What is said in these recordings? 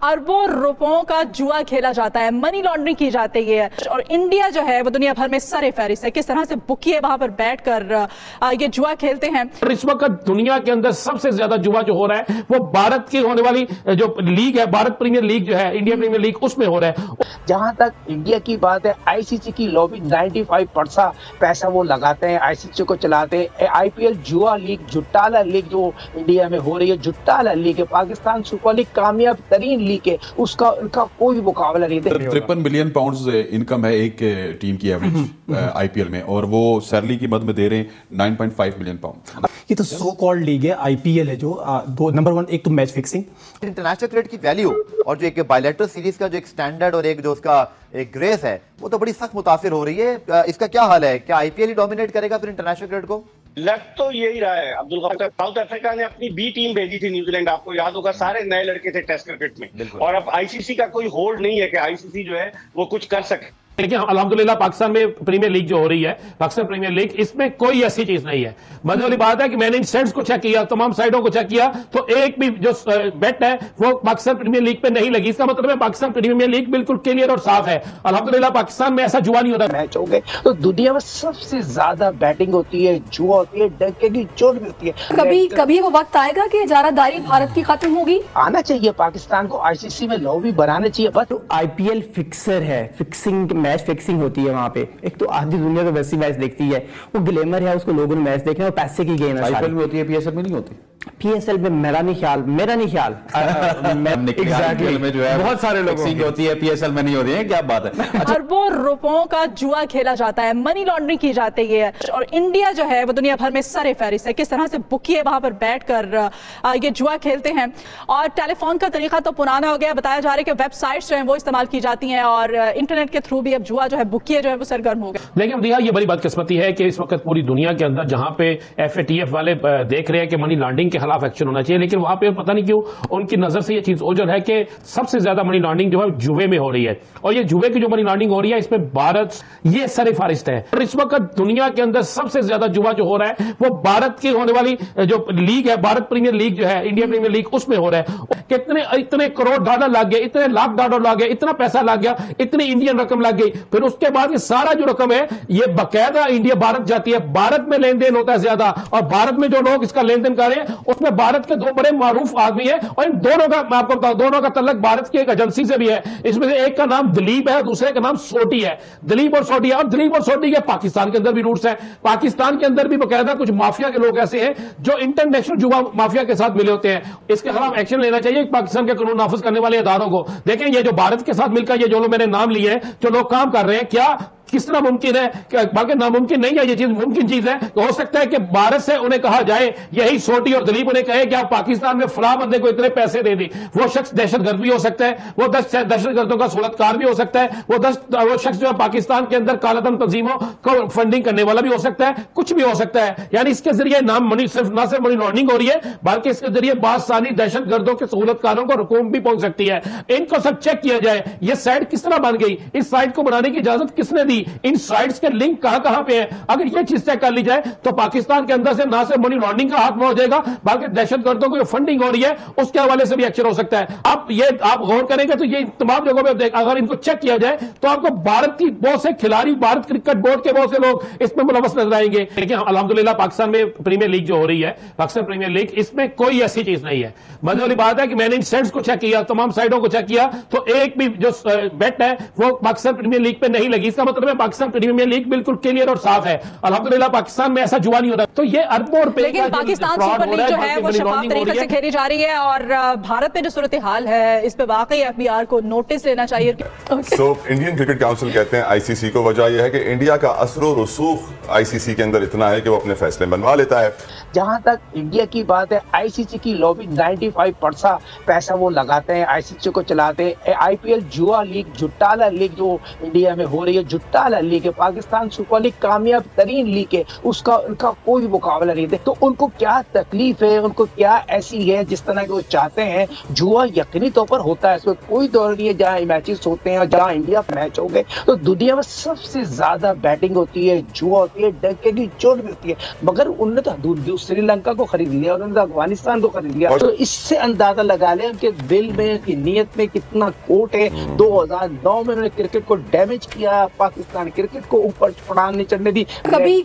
अरबों रुपयों का जुआ खेला जाता है, मनी लॉन्ड्रिंग की जाती है और इंडिया जो है वो दुनिया भर में सरे फहरिस्त है। किस तरह से बुकिए वहां पर बैठकर ये जुआ खेलते हैं। इस वक्त दुनिया के अंदर सबसे ज्यादा जुआ जो हो रहा है वो भारत की होने वाली जो लीग है, भारत प्रीमियर लीग जो है, इंडिया प्रीमियर लीग, उसमें हो रहा है। जहां तक इंडिया की बात है, आईसीसी की लॉबी 95% पैसा वो लगाते हैं, आईसीसी को चलाते हैं। आईपीएल जुआ लीग, जुट्टाला लीग जो इंडिया में हो रही है, जुट्टाला लीग है, पाकिस्तान सुपर लीग कामयाब तरीन लीग है, उसका उनका कोई मुकाबला नहीं। 53 बिलियन पाउंड्स इनकम है एक टीम की एवरेज आईपीएल में, और वो सैलरी की मद में दे रहे हैं 9.5 बिलियन पाउंड। ये तो सो कॉल्ड लीग है, आईपीएल है जो दो नंबर वन, एक तो मैच फिक्सिंग, इंटरनेशनल क्रिकेट की वैल्यू और जो एक बायलैटरल सीरीज का जो एक स्टैंडर्ड और एक जो उसका एक ग्रेस है, वो तो बड़ी सख्त मुतासिर हो रही है। इसका क्या हाल है? क्या आईपीएल ही डोमिनेट करेगा फिर इंटरनेशनल क्रिकेट को? लग तो यही रहा है अब्दुल गफार। साउथ अफ्रीका ने अपनी बी टीम भेजी थी न्यूजीलैंड, आपको याद होगा, सारे नए लड़के थे टेस्ट क्रिकेट में, और अब आईसीसी का कोई होल्ड नहीं है कि आईसीसी जो है वो कुछ कर सके। देखिए, अल्हम्दुलिल्लाह पाकिस्तान में प्रीमियर लीग जो हो रही है, पाकिस्तान प्रीमियर लीग, इसमें कोई ऐसी चीज नहीं है। मजे वाली बात है कि मैंने इन सेट्स को चेक किया, तमाम साइडों को चेक किया, तो एक भी जो बेट है वो पाकिस्तान प्रीमियर लीग पे नहीं लगी। इसका मतलब है पाकिस्तान प्रीमियर लीग बिल्कुल क्लियर और साफ है। अल्हम्दुलिल्लाह पाकिस्तान में ऐसा जुआ नहीं होता। मैच हो गए तो दुनिया में सबसे ज्यादा बैटिंग होती है, जुआ होती है, डंके की चोट भी होती है। कभी वो वक्त आएगा कि इजारादारी भारत की खत्म होगी। आना चाहिए पाकिस्तान को, आईसीसी में लॉबी बनाना चाहिए। बस आईपीएल फिक्सर है, फिक्सिंग मैच फिक्सिंग होती है वहाँ पे। एक तो आधी दुनिया तो वैसी मैच देखती है, वो ग्लैमर है, उसको लोगों ने मैच देखना है, पैसे की गेम है। आईपीएल में होती है, पीएसएल में नहीं होती। पीएसएल में मेरा नहीं ख्याल एग्जैक्टली में जो है बहुत सारे लोगों की होती है, पीएसएल में नहीं होती है। क्या बात है। अच्छा। अरबों रुपयों का जुआ खेला जाता है, मनी लॉन्ड्रिंग की जाती है और इंडिया जो है वो दुनिया भर में सरे फहरिस्त है। किस तरह से बुकिए वहां पर बैठकर ये जुआ खेलते हैं। और टेलीफोन का तरीका तो पुराना हो गया, बताया जा रहा है कि वेबसाइट्स जो है वो इस्तेमाल की जाती हैं और इंटरनेट के थ्रू भी अब जुआ जो है, बुकिए जो है वो सरगर्म हो गए। लेकिन भैया ये बड़ी बदकिस्मती है कि इस वक्त पूरी दुनिया के अंदर जहां पे एफएटीएफ वाले देख रहे हैं कि मनी लॉन्ड्रिंग के खिलाफ एक्शन होना चाहिए, लेकिन वहां पे पता नहीं क्यों उनकी नजर से ये चीज ओझल है कि सबसे ज्यादा मनी लॉन्ड्रिंग जो है जुए में हो रही है। और ये जुए की जो मनी लॉन्ड्रिंग हो रही है, इसमें भारत ये सरे फहरिस्त है। और इस वक्त दुनिया के अंदर सबसे ज्यादा जुआ जो हो रहा है वो भारत की होने वाली जो लीग है, भारत प्रीमियर लीग जो है, इंडिया प्रीमियर लीग, उसमें हो रहा है। कितने इतने करोड़ डॉलर लग गए, इतने लाख डॉलर लग गए, इतना पैसा लग गया, इतनी इंडियन रकम लग गई। फिर उसके बाद ये सारा जो रकम है ये बकायदा इंडिया भारत जाती है, भारत में लेन देन होता है ज्यादा, और भारत में जो लोग इसका लेन देन कर रहे हैं उसमें भारत के दो बड़े मारूफ आदमी है, और इन दोनों का मैं आपको बताऊं, दोनों का तल्लक भारत की एक एजेंसी से भी है। इसमें से एक का नाम दिलीप है, दूसरे का नाम सोटी है। दिलीप और सोटी है, और दिलीप और सोटी के पाकिस्तान के अंदर भी रूट्स है। पाकिस्तान के अंदर भी बकायदा कुछ माफिया के लोग ऐसे हैं जो इंटरनेशनल जुआ माफिया के साथ मिले होते हैं। इसके खिलाफ एक्शन लेना चाहिए पाकिस्तान के कानून नाफिज करने वाले इदारों को। देखें, ये जो भारत के साथ मिलकर ये जो लोग मैंने नाम लिए हैं, जो लोग काम कर रहे हैं, क्या किस तरह मुमकिन है, बल्कि नामुमकिन नहीं है, ये चीज मुमकिन चीज है। तो हो सकता है कि भारत से उन्हें कहा जाए, यही सोटी और दिलीप उन्हें कहे कि आप पाकिस्तान में फलां बंदे को इतने पैसे दे दी। वो शख्स दहशतगर्द भी हो सकता है, वो 10 दहशतगर्दों का सूरतकार भी हो सकता है, वो शख्स जो है पाकिस्तान के अंदर कालाधन तंजीमों को फंडिंग करने वाला भी हो सकता है, कुछ भी हो सकता है। यानी इसके जरिए ना सिर्फ मनी लॉन्ड्रिंग हो रही है, बल्कि इसके जरिए बासानी दहशतगर्दों के सहूलतकारों को रकूम भी पहुंच सकती है। इनको सब चेक किया जाए, ये साइट किस तरह बन गई, इस साइट को बनाने की इजाजत किसने दी, इन साइट्स के लिंक कहां पे हैं। अगर ये चीज चेक कर ली जाए तो पाकिस्तान के अंदर से ना सिर्फ मनी लॉन्ड्रिंग का खात्मा हो जाएगा, बल्कि दहशतगर्दों की फंडिंग हो रही है उसके हवाले से भी एक्शन हो सकता है। आप गौर करेंगे तो ये तमाम जगहों पे अगर इनको चेक किया जाए तो आपको भारत की बहुत से खिलाड़ी, भारत क्रिकेट बोर्ड के बहुत से लोग इसमें मुलव्वस नजर आएंगे। लेकिन अल्हम्दुलिल्लाह पाकिस्तान में प्रीमियर लीग जो हो रही है, पाकिस्तान प्रीमियर लीग, इसमें कोई ऐसी चीज नहीं है। मजे वाली बात है कि मैंने इन सेट्स को चेक किया, तमाम साइडों को चेक किया, तो एक भी जो बेट है वो पाकिस्तान प्रीमियर लीग पे नहीं लगी। इसका मतलब है पाकिस्तान प्रीमियर लीग बिल्कुल क्लियर और साफ है। अल्हम्दुलिल्लाह पाकिस्तान में ऐसा जुआ नहीं होता। तो ये अरबों रुपए, लेकिन पाकिस्तान सुपर लीग जो है वो शफाफ तरीके से खेली जा रही है और भारत में जो सूरत हाल है इस पे वाकई एफबीआर को नोटिस लेना चाहिए। इंडियन क्रिकेट काउंसिल कहते हैं आईसीसी को, वजह यह है कि इंडिया का असर रसूख आईसीसी के अंदर इतना है कि वो अपने फैसले बनवा लेता है। जहां तक इंडिया की बात है, आईसीसी की लॉबी 95% पैसा वो लगाते हैं, आईसीसी को चलाते हैं। आईपीएल जुआ लीग, जुट्टाला लीग जो इंडिया में हो रही है, जुट्टा जुट्टाला लीग है, पाकिस्तान सुपर लीग कामयाब तरीन लीग है, उसका उनका कोई मुकाबला नहीं है। तो उनको क्या तकलीफ है, उनको क्या ऐसी है जिस तरह के वो चाहते हैं। जुआ यकीनी तौर पर होता है, इसमें कोई दौर नहीं है। जहाँ मैचेस होते हैं, जहाँ इंडिया मैच हो गए, तो दुनिया में सबसे ज्यादा बैटिंग होती है, जुआ होती है, डंके की चोट भी होती है। मगर उन्होंने तो श्रीलंका को खरीद लिया, उन्होंने तो अफगानिस्तान को खरीद लिया। तो इससे अंदाजा लगा लें उनके दिल में कि नीयत में कितना खोट है। 2009 में उन्होंने क्रिकेट को डैमेज किया, पाकिस्तान क्रिकेट को ऊपर पड़ान नहीं चढ़ने दी।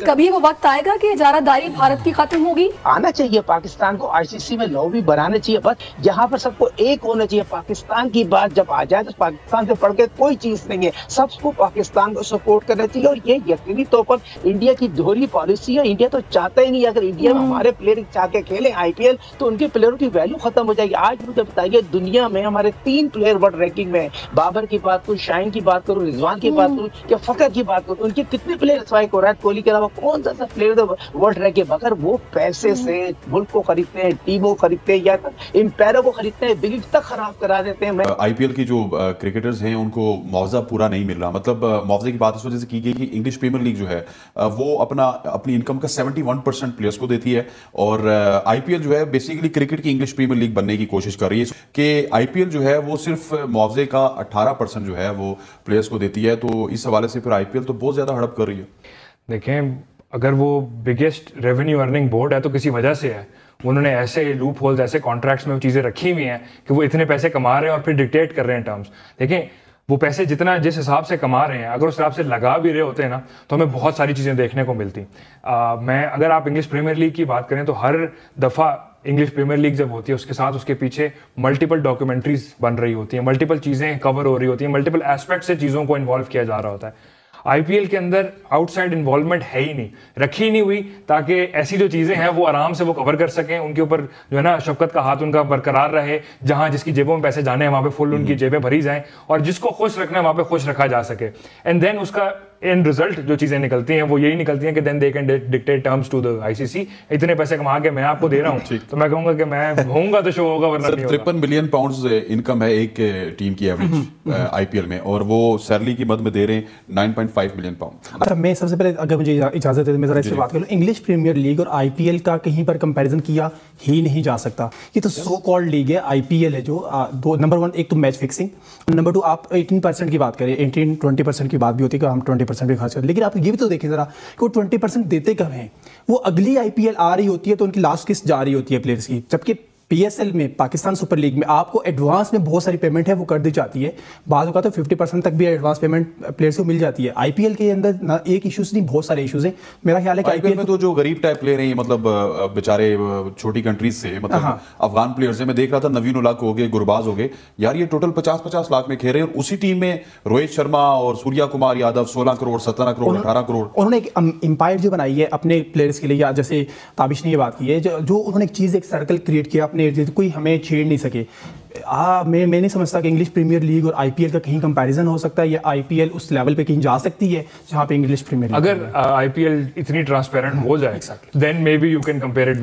कभी वो वक्त आएगा कि इजारादारी भारत की खत्म होगी? आना चाहिए पाकिस्तान को, आईसीसी में लॉबी बनाना चाहिए, बस यहाँ पर सबको एक होना चाहिए। पाकिस्तान की बात जब आ जाए तो पाकिस्तान से पढ़ के कोई चीज नहीं है, सबको पाकिस्तान को सपोर्ट करना चाहिए। और ये यकीनी तौर पर इंडिया की दोहरी पॉलिसी है। इंडिया तो चाहता ही नहीं, अगर इंडिया में हमारे प्लेयर चाह के खेले आईपीएल तो उनके प्लेयरों की वैल्यू खत्म हो जाएगी। आज मुझे बताइए, दुनिया में हमारे 3 प्लेयर वर्ल्ड रैंकिंग में है। बाबर की बात करूँ, शाहीन की बात करूँ, रिजवान की बात करूँ या फकर की बात करूँ, उनके कितने प्लेयर स्ट्राइक हो रहा है? कोहली के अलावा कौन सा प्लेयर वर्ल्ड रैंकिंग? अगर वो पैसे से मुल्क को खरीदते हैं, टीमों को खरीदते हैं या एम्पायर को खरीदते हैं, विकेट तक खराब करा देते हैं। आईपीएल की जो क्रिकेटर्स हैं उनको मुआवजा पूरा नहीं मिल रहा। मतलब मुआवजे की बात इस वजह से की गई कि इंग्लिश प्रीमियर लीग जो है वो अपनी इनकम का 71% प्लेयर्स को देती है, और आईपीएल जो है बेसिकली क्रिकेट की इंग्लिश प्रीमियर लीग बनने की कोशिश कर रही है कि आईपीएल जो है वो सिर्फ मुआवजे का 18% जो है वो प्लेयर्स को देती है। तो इस हवाले से फिर आईपीएल तो बहुत ज्यादा हड़प कर रही है। देखें, अगर वो बिगेस्ट रेवेन्यू अर्निंग बोर्ड है तो किसी वजह से है। उन्होंने ऐसे लूप होल्स, ऐसे कॉन्ट्रैक्ट्स में वो चीज़ें रखी हुई हैं कि वो इतने पैसे कमा रहे हैं और फिर डिक्टेट कर रहे हैं टर्म्स। देखें, वो पैसे जितना जिस हिसाब से कमा रहे हैं, अगर उस हिसाब से लगा भी रहे होते हैं ना, तो हमें बहुत सारी चीज़ें देखने को मिलती। अगर आप इंग्लिश प्रीमियर लीग की बात करें तो हर दफ़ा इंग्लिश प्रीमियर लीग जब होती है उसके साथ उसके पीछे मल्टीपल डॉक्यूमेंट्रीज बन रही होती हैं, मल्टीपल चीज़ें कवर हो रही होती हैं, मल्टीपल एस्पेक्ट से चीज़ों को इन्वॉल्व किया जा रहा होता है। आईपीएल के अंदर आउटसाइड इन्वॉल्वमेंट है ही नहीं, रखी ही नहीं हुई, ताकि ऐसी जो चीज़ें हैं वो आराम से वो कवर कर सकें, उनके ऊपर जो है ना शफकत का हाथ उनका बरकरार रहे। जहां जिसकी जेबों में पैसे जाने हैं वहां पे फुल उनकी जेबें भरी जाएं, और जिसको खुश रखना है वहां पे खुश रखा जा सके। एंड देन उसका एंड रिजल्ट जो चीजें निकलती हैं वो यही निकलती हैं कि then they can dictate terms to the ICC. इतने पैसे कमा के मैं आपको दे रहा हूं तो मैं कहूंगा कि मैं होऊंगा तो शो होगा, वरना नहीं होगा। 53 मिलियन पाउंड्स इनकम है एक टीम की एवरेज आईपीएल में, और वो सैलरी की मद में दे रहे हैं 9.5 मिलियन पाउंड। अच्छा, मैं सबसे पहले अगर मुझे इजाजत है मैं जरा इससे बात करूं। इंग्लिश प्रीमियर लीग और आईपीएल का कहीं पर कंपैरिजन किया ही नहीं जा सकता। ये तो सो कॉल्ड लीग है, आईपीएल है जो दो नंबर 1 एक तो मैच फिक्सिंग, नंबर 2 आप 18% की बात करें, 18-20% की बात भी होती है कि हम 20% भी खर्च करें, लेकिन आप ये भी तो देखें जरा कि वो 20% देते कब हैं। वो अगली आईपीएल आ रही होती है तो उनकी लास्ट किस्त जा रही होती है प्लेयर्स की, जबकि पीएसएल में, पाकिस्तान सुपर लीग में आपको एडवांस में बहुत सारी पेमेंट है वो कर दी जाती है। बाद का तो 50% तक भी एडवांस पेमेंट प्लेयर्स को मिल जाती है। आईपीएल के अंदर ना एक इश्यूज नहीं, बहुत सारे इश्यूज हैं। मेरा ख्याल है कि आईपीएल में तो जो गरीब टाइप प्लेयर हैं, मतलब बेचारे छोटी कंट्रीज से, मतलब अफगान प्लेयर्स हैं, मैं देख रहा था नवीन उल हक हो गए, गुरबाज हो गए, यार ये टोटल 50-50 लाख में खेल रहे हैं, और उसी टीम में रोहित शर्मा और सूर्या कुमार यादव 16 करोड़ 17 करोड़ 18 करोड़। उन्होंने एक एम्पायर जो बनाई है अपने प्लेयर्स के लिए, या जैसे ताबिश ने ये बात की है, जो उन्होंने एक चीज़, एक सर्कल क्रिएट किया अपने, कोई हमें छेड़ नहीं सके। मैं नहीं समझता कि इंग्लिश प्रीमियर लीग और आईपीएल का कहीं कंपैरिजन हो सकता है, या आईपीएल उस लेवल पे कहीं जा सकती है जहां पे इंग्लिश प्रीमियर लीग। अगर आईपीएल इतनी ट्रांसपेरेंट हो जाए then maybe you can compare it